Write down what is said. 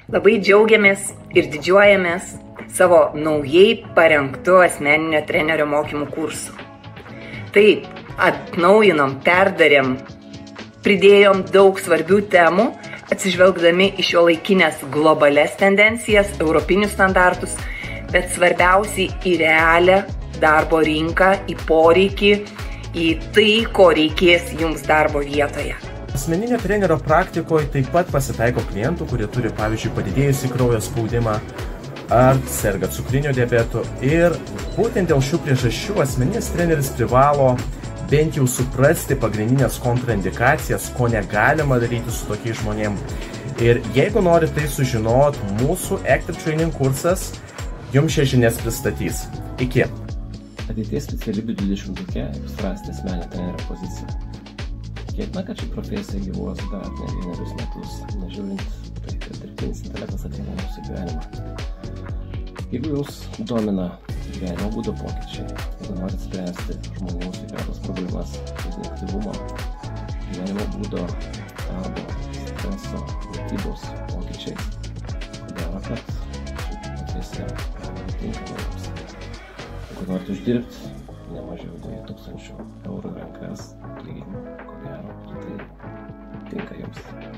Labai džiaugiamės ir didžiuojamės savo naujai parengtu asmeninio trenerio mokymų kursu. Taip, atnaujinom, perdarėm, pridėjom daug svarbių temų, atsižvelgdami į šiuolaikinės globales tendencijas, europinius standartus, bet svarbiausiai į realią darbo rinką, į poreikį, į tai, ko reikės jums darbo vietoje. Asmeninio trenerio praktikoje taip pat pasitaiko klientų, kurie turi, pavyzdžiui, padidėjusį kraujo spaudimą ar serga cukrinio diabetu. Ir būtent dėl šių priežasčių asmeninis treneris privalo bent jau suprasti pagrindinės kontraindikacijas, ko negalima daryti su tokiais žmonėmis. Ir jeigu nori tai sužinot, mūsų Active Training kursas jums šias žinias pristatys. Iki. Ateities specialybių 20-uke surasti asmeninio trenerio poziciją. Tikėtina, kad ši profesija gyvuos dar ne vienerius metus, nežiūrint tai, kad dirbtinis intelektas ateina mūsų gyvenimą. Jeigu jūs domina gyvenimo būdo pokyčiai, jeigu norit spręsti žmonių sveikatos problemas, fizinio aktyvumo, gyvenimo būdo, darbo, streso, mitybos pokyčiai, ko gero, kad ši profesija tinkama jums. Jeigu norit uždirbti ne mažiau 2000 eurų rankas atlyginimą, ko gero, tai tinka jums.